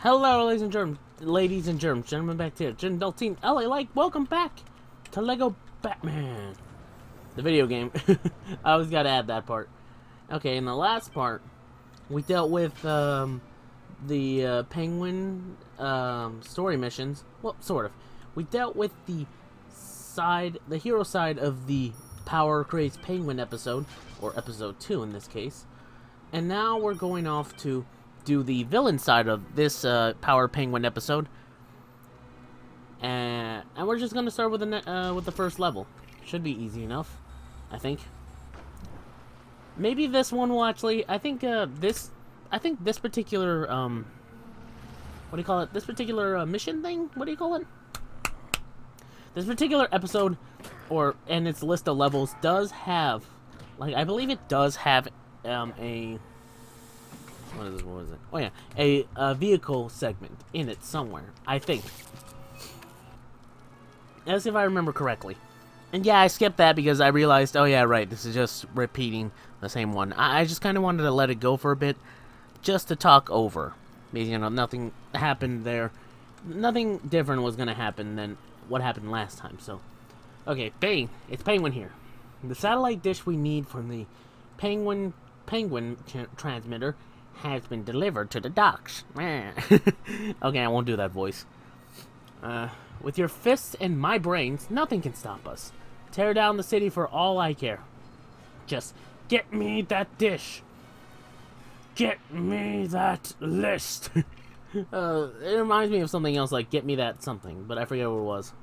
Hello, ladies and gentlemen, back here. Adult Team LA, welcome back to Lego Batman, the video game. I always gotta add that part. Okay, in the last part, we dealt with the Penguin story missions. Well, sort of. We dealt with the hero side of the Power Creates Penguin episode, or episode 2 in this case. And now we're going off to do the villain side of this Power Penguin episode, and we're just gonna start with the first level. Should be easy enough, I think. Maybe this one will actually. I think this particular what do you call it? This particular mission thing. What do you call it? This particular episode, and its list of levels does have, I believe it does have a. What was it? Oh yeah, a vehicle segment in it somewhere, I think. As if I remember correctly. And yeah, I skipped that because I realized, oh yeah, right, this is just repeating the same one. I just kind of wanted to let it go for a bit, just to talk over. Because, you know, nothing happened there. Nothing different was going to happen than what happened last time, so. Okay, Bane. It's Penguin here. The satellite dish we need from the Penguin transmitter has been delivered to the docks. Okay, I won't do that voice. With your fists and my brains, nothing can stop us. Tear down the city for all I care. Just get me that dish. Get me that list. It reminds me of something else, like get me that something, but I forget what it was.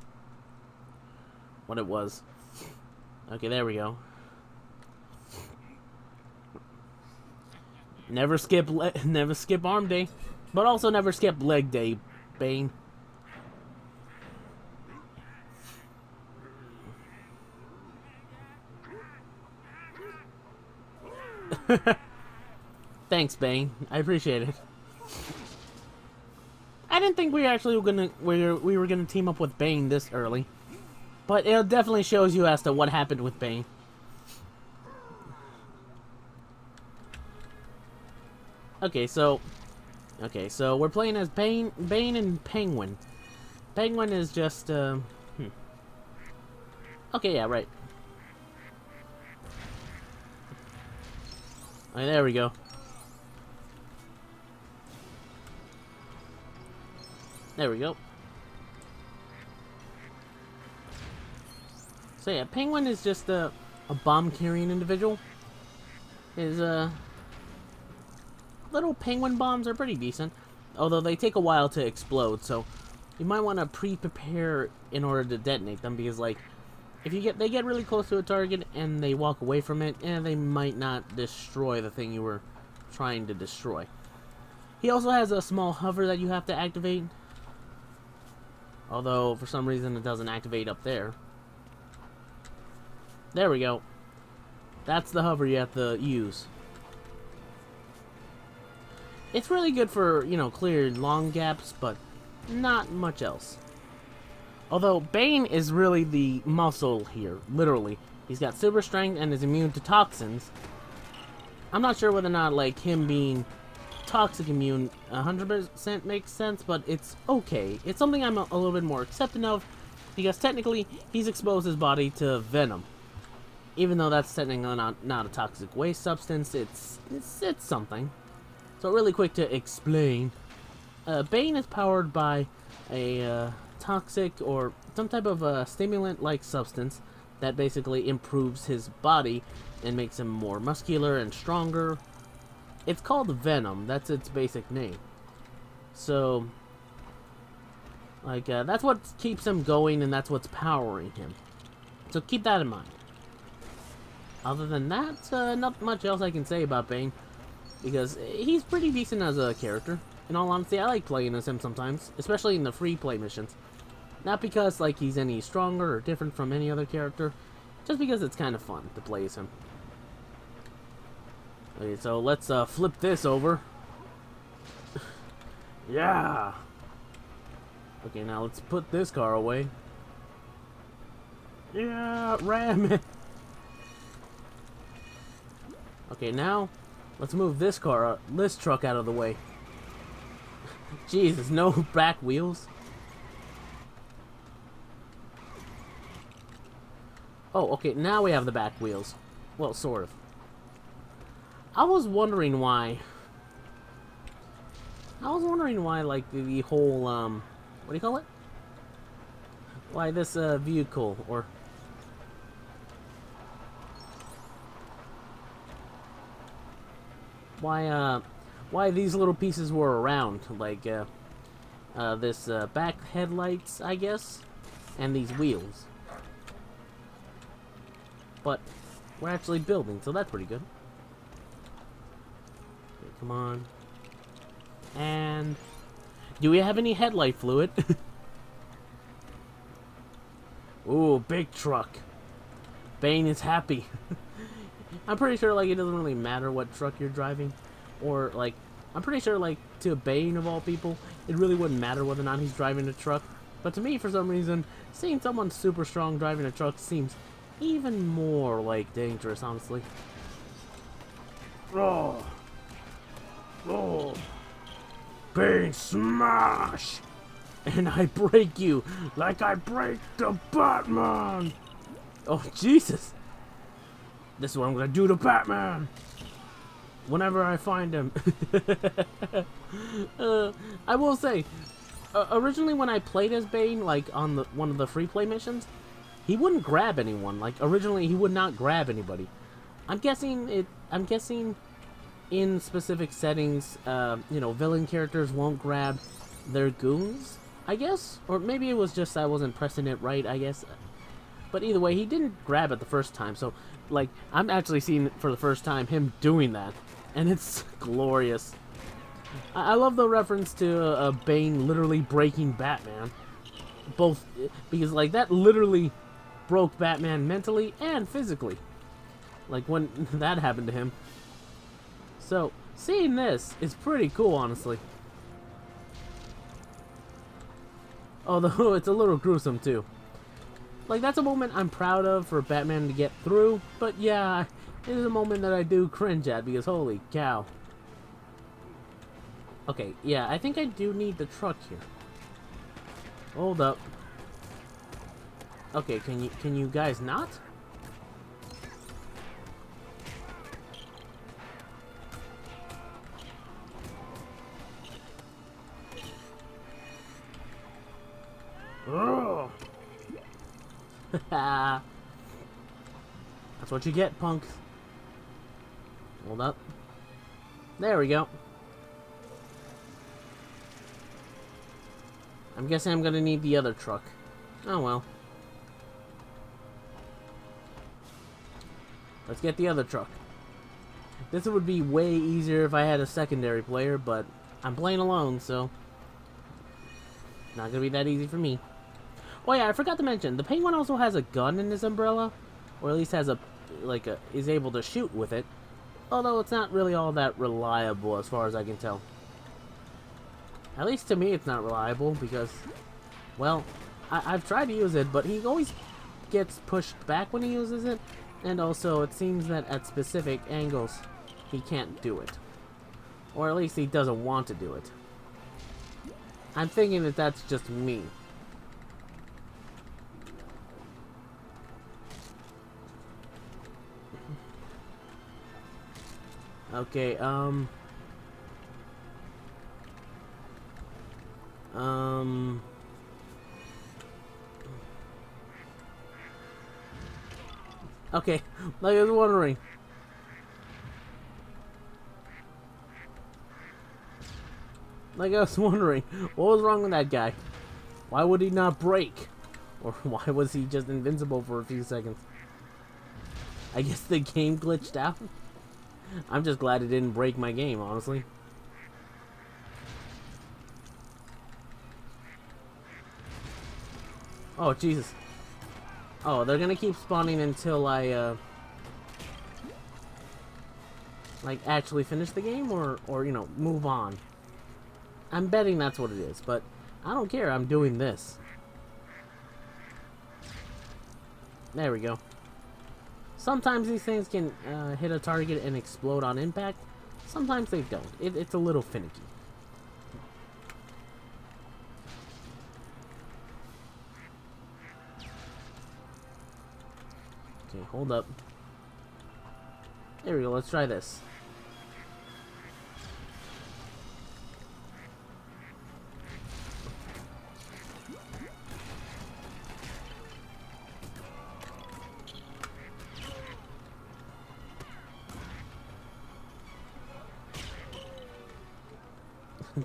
What it was. Okay, there we go. Never skip arm day, but also never skip leg day, Bane. Thanks, Bane. I appreciate it. I didn't think we were gonna team up with Bane this early, but it definitely shows you as to what happened with Bane. Okay, so we're playing as Bane and Penguin. Penguin is just, Okay, yeah, right. Okay, there we go. There we go. So yeah, Penguin is just a bomb-carrying individual. His, little penguin bombs are pretty decent, although they take a while to explode, so you might want to pre-prepare in order to detonate them, because like if they get really close to a target and they walk away from it, they might not destroy the thing you were trying to destroy. He also has a small hover that you have to activate, although for some reason it doesn't activate up there. There we go. That's the hover you have to use. It's really good for, you know, clearing long gaps, but not much else. Although, Bane is really the muscle here, literally. He's got super strength and is immune to toxins. I'm not sure whether or not, like, him being toxic immune 100% makes sense, but it's okay. It's something I'm a little bit more accepting of, because technically, he's exposed his body to venom. Even though that's technically not a toxic waste substance, it's something. So really quick to explain, Bane is powered by a toxic or some type of stimulant-like substance that basically improves his body and makes him more muscular and stronger. It's called Venom. That's its basic name. So, like, that's what keeps him going, and that's what's powering him. So keep that in mind. Other than that, not much else I can say about Bane, because he's pretty decent as a character. In all honesty, I like playing as him sometimes, especially in the free play missions. Not because like he's any stronger or different from any other character, just because it's kind of fun to play as him. Okay, so let's flip this over. Yeah! Okay, now let's put this car away. Yeah, ram it! Okay, now let's move this truck out of the way. Jesus, no back wheels. Oh, okay, now we have the back wheels. Well, sort of. I was wondering why, like, the whole, what do you call it? Why this, vehicle, or... why these little pieces were around, like, this, back headlights, I guess, and these wheels. But we're actually building, so that's pretty good. Okay, come on. And do we have any headlight fluid? Ooh, big truck. Bane is happy. I'm pretty sure, like, it doesn't really matter what truck you're driving. Or, like, I'm pretty sure, like, to Bane of all people, it really wouldn't matter whether or not he's driving a truck. But to me, for some reason, seeing someone super strong driving a truck seems even more, like, dangerous, honestly. Oh. Oh. Bane, smash! And I break you like I break the Batman! Oh, Jesus! This is what I'm gonna do to Batman! Whenever I find him. I will say, originally when I played as Bane, like, on one of the free play missions, he wouldn't grab anyone. Like, originally he would not grab anybody. I'm guessing in specific settings, you know, villain characters won't grab their goons, I guess? Or maybe it was just I wasn't pressing it right, I guess. But either way, he didn't grab it the first time, so, like, I'm actually seeing for the first time him doing that. And it's glorious. I love the reference to Bane literally breaking Batman. Both, because, like, that literally broke Batman mentally and physically. Like, when that happened to him. So, seeing this is pretty cool, honestly. Although, it's a little gruesome, too. Like, that's a moment I'm proud of for Batman to get through, but yeah, it is a moment that I do cringe at, because holy cow. Okay, yeah, I think I do need the truck here. Hold up. Okay, can you guys not? Oh. That's what you get, punk. Hold up. There we go. I'm guessing I'm gonna need the other truck. Oh well. Let's get the other truck. This would be way easier if I had a secondary player, but I'm playing alone, so not gonna be that easy for me. Oh yeah, I forgot to mention, the Penguin also has a gun in his umbrella, or at least has is able to shoot with it. Although it's not really all that reliable as far as I can tell. At least to me it's not reliable because, well, I've tried to use it, but he always gets pushed back when he uses it. And also, it seems that at specific angles, he can't do it. Or at least he doesn't want to do it. I'm thinking that that's just me. Okay, okay, like I was wondering. Like I was wondering, what was wrong with that guy? Why would he not break? Or why was he just invincible for a few seconds? I guess the game glitched out? I'm just glad it didn't break my game, honestly. Oh, Jesus. Oh, they're gonna keep spawning until I, like, actually finish the game, or, you know, move on. I'm betting that's what it is, but I don't care, I'm doing this. There we go. Sometimes these things can hit a target and explode on impact. Sometimes they don't. It's a little finicky. Okay, hold up. There we go, let's try this.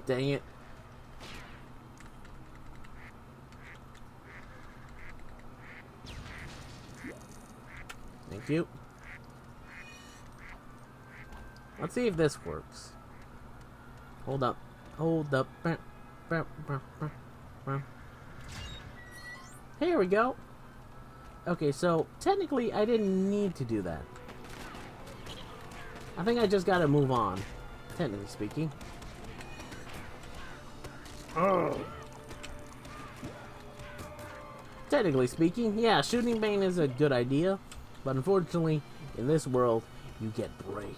Dang it. Thank you. Let's see if this works. Hold up. Hold up. Here we go. Okay, so technically I didn't need to do that. I think I just gotta move on, technically speaking. Technically speaking, yeah, shooting Bane is a good idea, but unfortunately, in this world, you get braked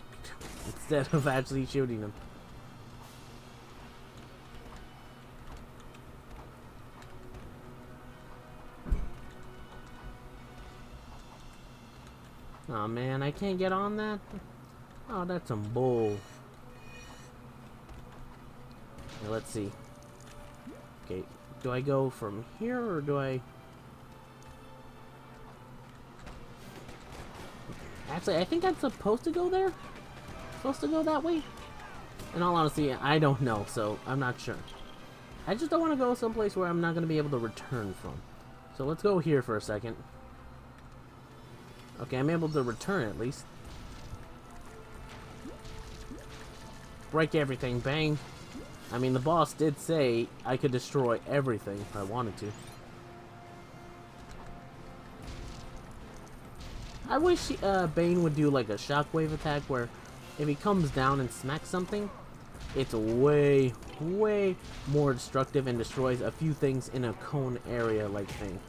instead of actually shooting him. Oh man, I can't get on that? Oh, that's some bull. Okay, let's see. Okay, do I go from here or do I... Actually, I think I'm supposed to go there? Supposed to go that way? In all honesty, I don't know, so I'm not sure. I just don't want to go someplace where I'm not going to be able to return from. So let's go here for a second. Okay, I'm able to return at least. Break everything, bang. I mean, the boss did say I could destroy everything if I wanted to. I wish Bane would do like a shockwave attack where if he comes down and smacks something, it's way, way more destructive and destroys a few things in a cone area like thing.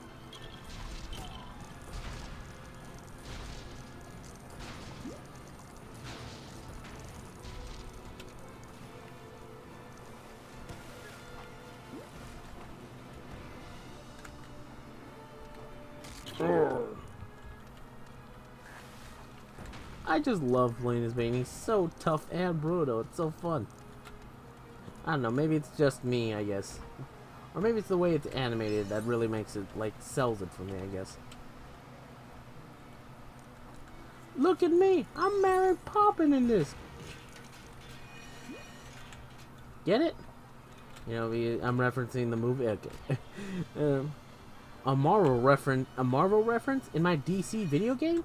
I just love playing as Bane. He's so tough and brutal. It's so fun. I don't know. Maybe it's just me, I guess. Or maybe it's the way it's animated that really makes it, like, sells it for me, I guess. Look at me! I'm Mary Poppin' in this! Get it? You know, I'm referencing the movie. Okay. A Marvel reference in my DC video game?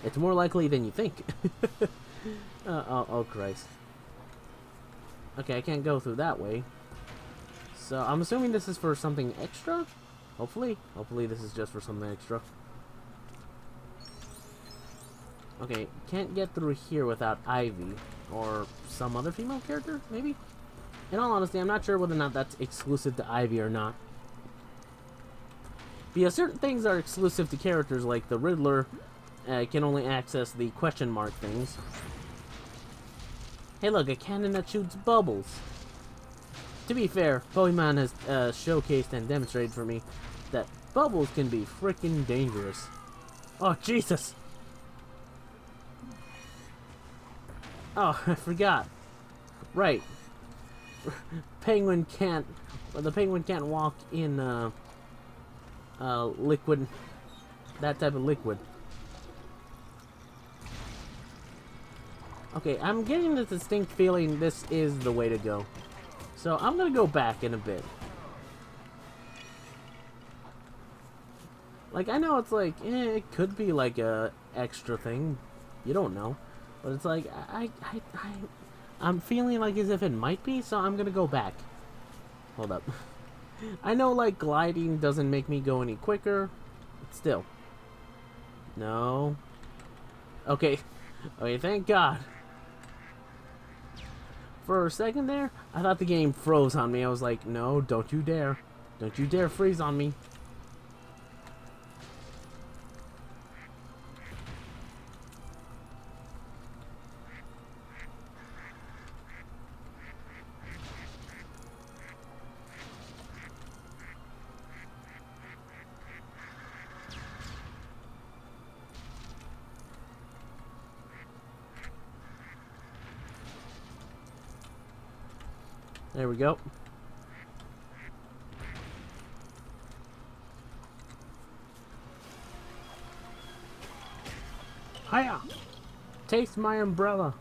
It's more likely than you think. Oh, Christ. Okay, I can't go through that way. So, I'm assuming this is for something extra? Hopefully. Hopefully this is just for something extra. Okay, can't get through here without Ivy. Or some other female character, maybe? In all honesty, I'm not sure whether or not that's exclusive to Ivy or not. Because certain things are exclusive to characters, like the Riddler can only access the question mark things. Hey look, a cannon that shoots bubbles. To be fair, Pokemon has showcased and demonstrated for me that bubbles can be freaking dangerous. Oh, Jesus! Oh, I forgot. Right. Penguin can't... Well, the penguin can't walk in, liquid... That type of liquid. Okay, I'm getting this distinct feeling this is the way to go. So, I'm gonna go back in a bit. Like, I know it's like, it could be like a extra thing. You don't know. But it's like, I'm feeling like as if it might be, so I'm gonna go back. Hold up. I know, like, gliding doesn't make me go any quicker, but still. No. Okay. Okay, thank God. For a second there, I thought the game froze on me. I was like, no, don't you dare. Don't you dare freeze on me. There we go. Hiya! Taste my umbrella.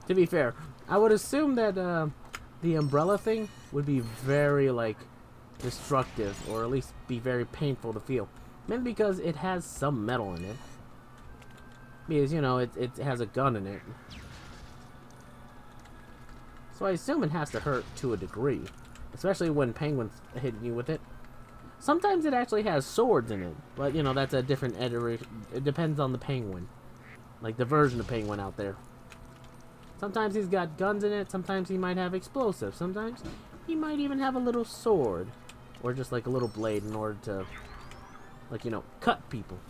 To be fair, I would assume that the umbrella thing would be very, like, destructive, or at least be very painful to feel. Mainly because it has some metal in it. Because, you know, it has a gun in it. So I assume it has to hurt to a degree. Especially when penguins hit you with it. Sometimes it actually has swords in it. But, you know, that's a different iteration. It depends on the penguin. Like the version of penguin out there. Sometimes he's got guns in it. Sometimes he might have explosives. Sometimes he might even have a little sword. Or just like a little blade in order to, like, you know, cut people.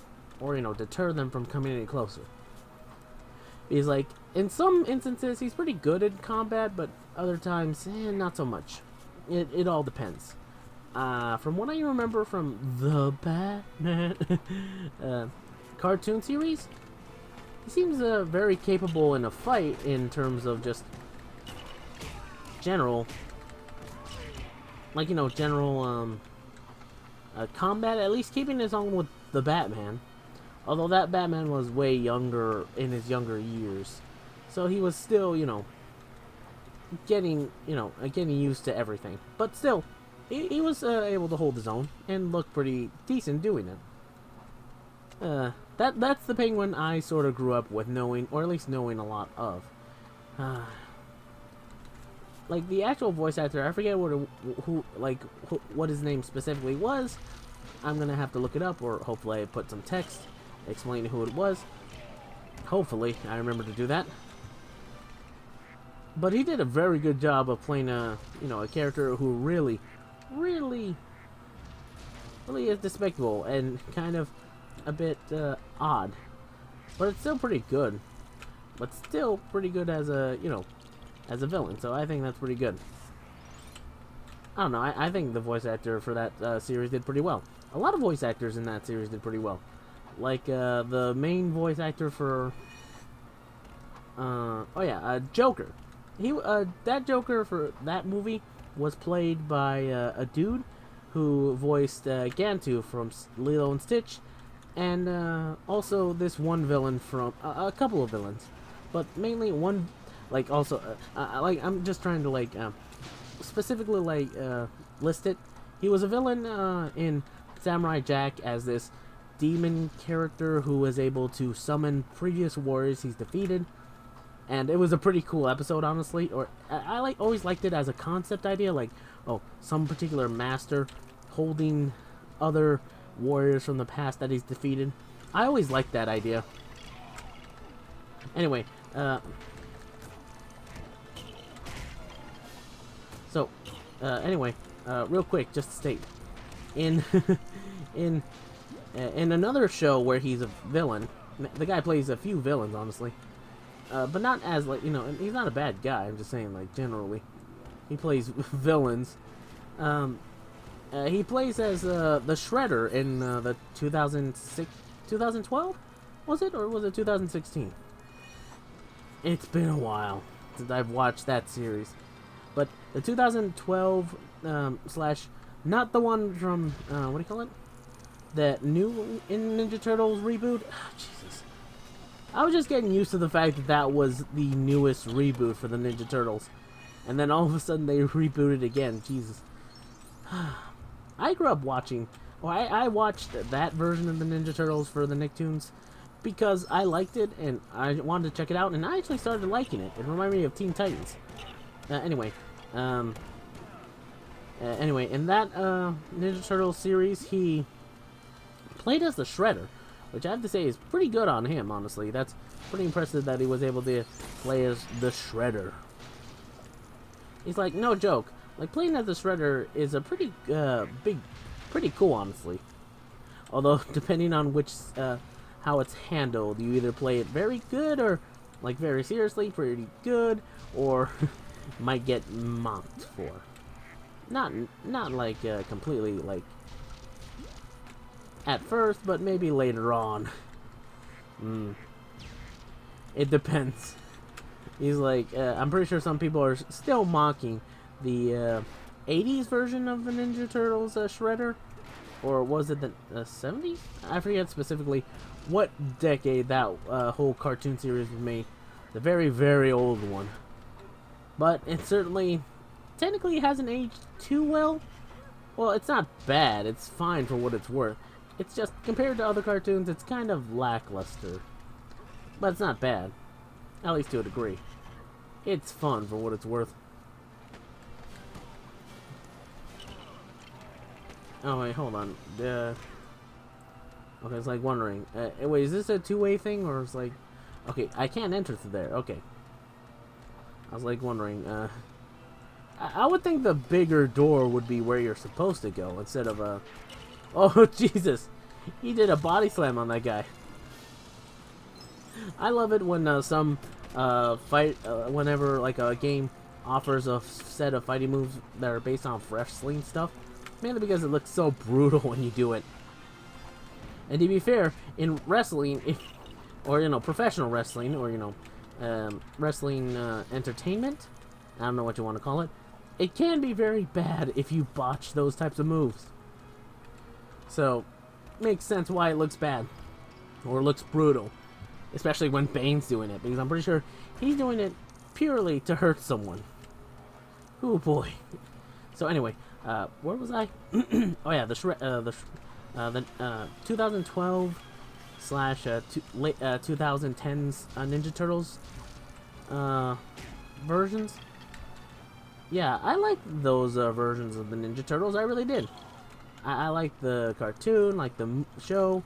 Or, you know, deter them from coming any closer. He's like, in some instances, he's pretty good at combat, but other times, not so much. It all depends. From what I remember from the Batman cartoon series, he seems very capable in a fight in terms of just general, like, you know, general combat, at least keeping his own with the Batman. Although that Batman was way younger in his younger years. So he was still, you know, getting used to everything. But still, he was able to hold his own and look pretty decent doing it. That's the Penguin I sort of grew up with knowing, or at least knowing a lot of. Like the actual voice actor, I forget what his name specifically was. I'm gonna have to look it up, or hopefully I put some text explaining who it was. Hopefully I remember to do that. But he did a very good job of playing a character who really is despicable and kind of a bit odd. But it's still pretty good. But still pretty good as a villain. So I think that's pretty good. I don't know. I think the voice actor for that series did pretty well. A lot of voice actors in that series did pretty well. Like the main voice actor for Joker. That Joker for that movie was played by a dude who voiced Gantu from Lilo and Stitch, and also this one villain from a couple of villains, but mainly one. Like also, I'm just trying to specifically list it. He was a villain in Samurai Jack as this demon character who was able to summon previous warriors he's defeated, and it was a pretty cool episode, honestly. Or I always liked it as a concept idea, like, oh, some particular master holding other warriors from the past that he's defeated. I always liked that idea. Anyway, real quick, just to state, in another show where he's a villain, the guy plays a few villains, honestly, but not as, he's not a bad guy. I'm just saying, generally, he plays villains. He plays as the Shredder in the 2012, was it, or was it 2016? It's been a while since I've watched that series. But the 2012 not the one from what do you call it? The new Ninja Turtles reboot. Oh, Jesus, I was just getting used to the fact that that was the newest reboot for the Ninja Turtles, and then all of a sudden they rebooted again. Jesus, I grew up watching. Well, I watched that version of the Ninja Turtles for the Nicktoons because I liked it and I wanted to check it out, and I actually started liking it. It reminded me of Teen Titans. Anyway, in that Ninja Turtles series, he played as the Shredder, which I have to say is pretty good on him, honestly. That's pretty impressive that he was able to play as the Shredder. He's like, no joke, playing as the Shredder is a pretty pretty cool, honestly. Although, depending on which, how it's handled, you either play it very good or, very seriously, pretty good, or might get mocked for. Not completely, at first, but maybe later on. It depends. He's I'm pretty sure some people are still mocking the 80s version of the Ninja Turtles Shredder, or was it the 70s? I forget specifically what decade that whole cartoon series was made. The very, very old one. But it certainly, technically, hasn't aged too well. Well, it's not bad. It's fine for what it's worth. It's just, compared to other cartoons, it's kind of lackluster. But it's not bad. At least to a degree. It's fun for what it's worth. Oh, wait, hold on. Okay, it's like wondering. Wait, is this a two-way thing, or is like... Okay, I can't enter through there. Okay. I was like wondering, I would think the bigger door would be where you're supposed to go, instead of, Oh, Jesus! He did a body slam on that guy. I love it when, whenever, like, a game offers a set of fighting moves that are based on wrestling stuff. Mainly because it looks so brutal when you do it. And to be fair, in wrestling, or, you know, professional wrestling, or, you know, wrestling entertainment, I don't know what you want to call it, it can be very bad if you botch those types of moves. So, makes sense why it looks bad, or looks brutal, especially when Bane's doing it, because I'm pretty sure he's doing it purely to hurt someone. Oh boy. So anyway, where was I? Oh yeah, the 2012 slash late 2010s Ninja Turtles versions. Yeah, I like those versions of the Ninja Turtles. I really did. I liked the cartoon, like the show,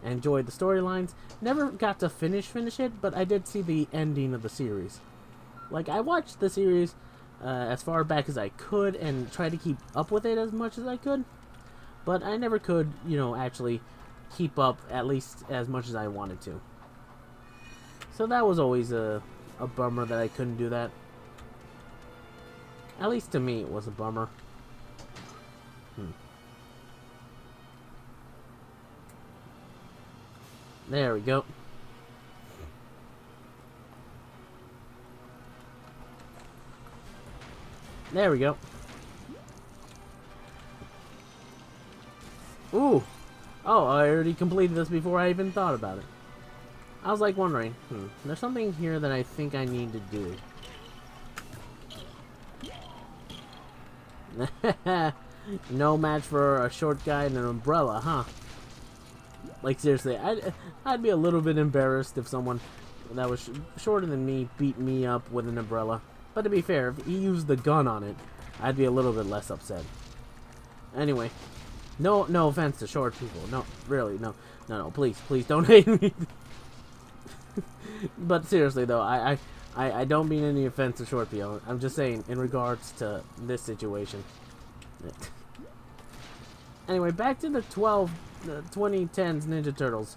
enjoyed the storylines. Never got to finish it, but I did see the ending of the series. Like, I watched the series as far back as I could and tried to keep up with it as much as I could. But I never could, you know, actually keep up at least as much as I wanted to. So that was always a bummer that I couldn't do that. At least to me, it was a bummer. There we go. There we go. Ooh! Oh, I already completed this before I even thought about it. I was like wondering, there's something here that I think I need to do. No match for a short guy and an umbrella, huh? Like, seriously, I'd be a little bit embarrassed if someone that was shorter than me beat me up with an umbrella. But to be fair, if he used the gun on it, I'd be a little bit less upset. Anyway, no offense to short people. No, really, no, please don't hate me. But seriously though, I don't mean any offense to short people. I'm just saying in regards to this situation. Anyway, back to the 2010s Ninja Turtles.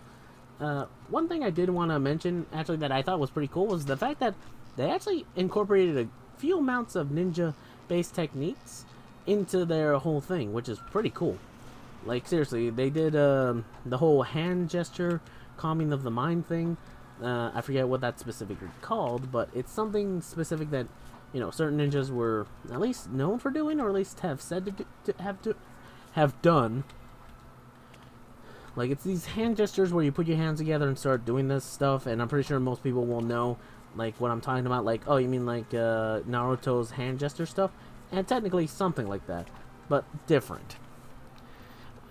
One thing I did want to mention, actually, that I thought was pretty cool was the fact that they actually incorporated a few amounts of ninja-based techniques into their whole thing, which is pretty cool. Like, seriously, they did the whole hand gesture, calming of the mind thing. I forget what that's specifically called, but it's something specific that, you know, certain ninjas were at least known for doing, or at least have said to have done. Like, it's these hand gestures where you put your hands together and start doing this stuff, and I'm pretty sure most people will know, like, what I'm talking about. Like, oh, you mean like Naruto's hand gesture stuff? And technically something like that, but different.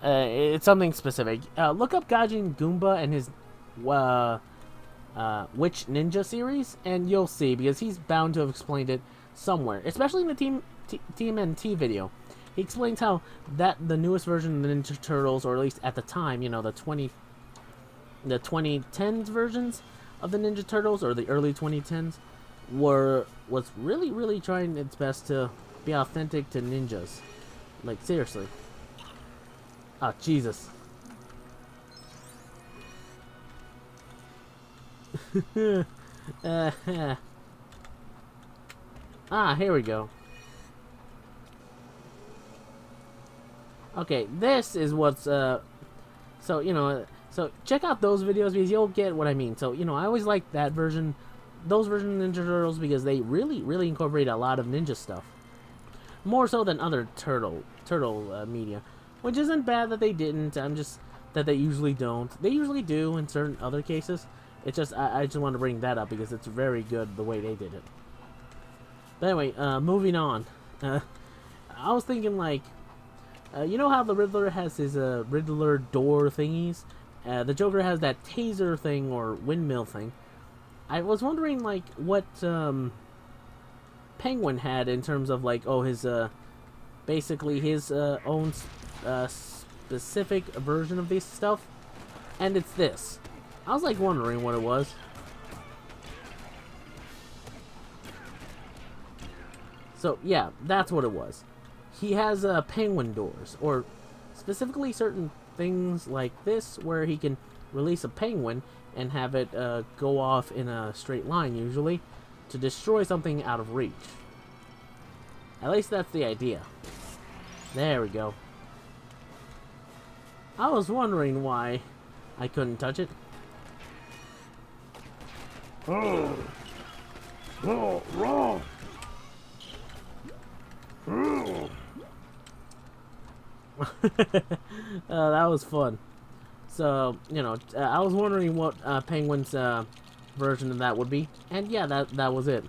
It's something specific. Look up Gaijin Goomba and his Witch Ninja series, and you'll see, because he's bound to have explained it somewhere, especially in the TMNT video. He explains how the newest version of the Ninja Turtles, or at least at the time, you know, the 2010s versions of the Ninja Turtles, or the early 2010s, was really trying its best to be authentic to ninjas. Like, seriously. Oh, Jesus. Here we go. Okay, this is what's, so, you know, so check out those videos because you'll get what I mean. So, you know, I always like that version, those versions of Ninja Turtles, because they really incorporate a lot of ninja stuff. more so than other turtle media, which isn't bad that they didn't. I'm just that they usually don't. They usually do in certain other cases. It's just I just want to bring that up because it's very good the way they did it. But anyway, moving on. I was thinking like, you know how the Riddler has his Riddler door thingies? The Joker has that taser thing or windmill thing. I was wondering like what Penguin had in terms of like, oh, his basically his own specific version of this stuff, and it's this. I was like wondering what it was. So yeah, that's what it was. He has penguin doors, or specifically certain things like this, where he can release a penguin and have it go off in a straight line, usually, to destroy something out of reach. At least that's the idea. There we go. I was wondering why I couldn't touch it. Oh, wrong. That was fun. So, you know, I was wondering what Penguin's version of that would be, and yeah, that was it.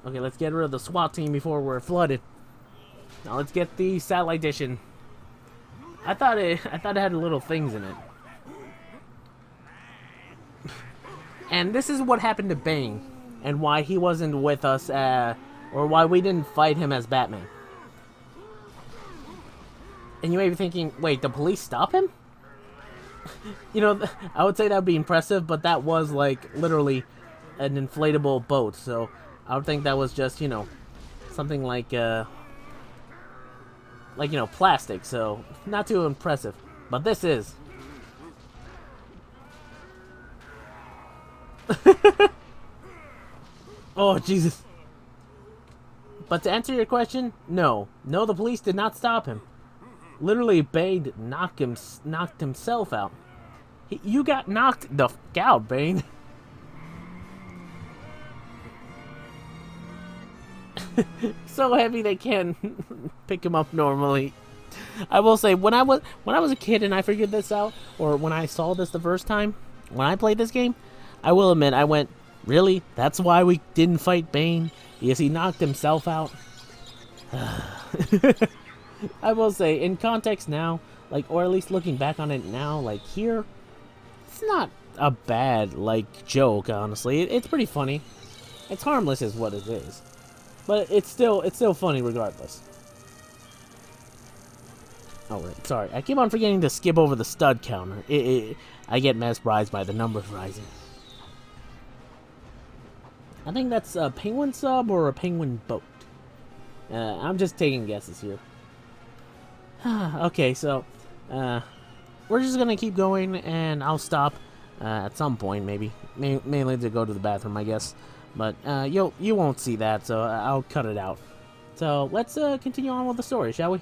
Okay, let's get rid of the SWAT team before we're flooded. Now let's get the satellite edition. I thought it had little things in it. And this is what happened to Bane, and why he wasn't with us, or why we didn't fight him as Batman. And you may be thinking, wait, the police stop him? You know, I would say that would be impressive, but that was, like, literally an inflatable boat, so I would think that was just, you know, something like, you know, plastic, so not too impressive. But this is. Oh, Jesus. But to answer your question, no. No, the police did not stop him. Literally, Bane knocked himself out. You got knocked the f*** out, Bane. So heavy they can't pick him up normally. I will say, when I was a kid and I figured this out, or when I saw this the first time, when I played this game, I will admit, I went, really? That's why we didn't fight Bane? Because he knocked himself out? I will say, in context now, like, or at least looking back on it now, like, here, it's not a bad, like, joke, honestly. It's pretty funny. It's harmless is what it is. But it's still funny regardless. Oh, right. Sorry. I keep on forgetting to skip over the stud counter. I get mesmerized by the numbers rising. I think that's a penguin sub or a penguin boat. I'm just taking guesses here. Okay, so we're just gonna keep going, and I'll stop at some point, maybe, mainly to go to the bathroom, I guess. But you won't see that, so I'll cut it out. So let's continue on with the story, shall we?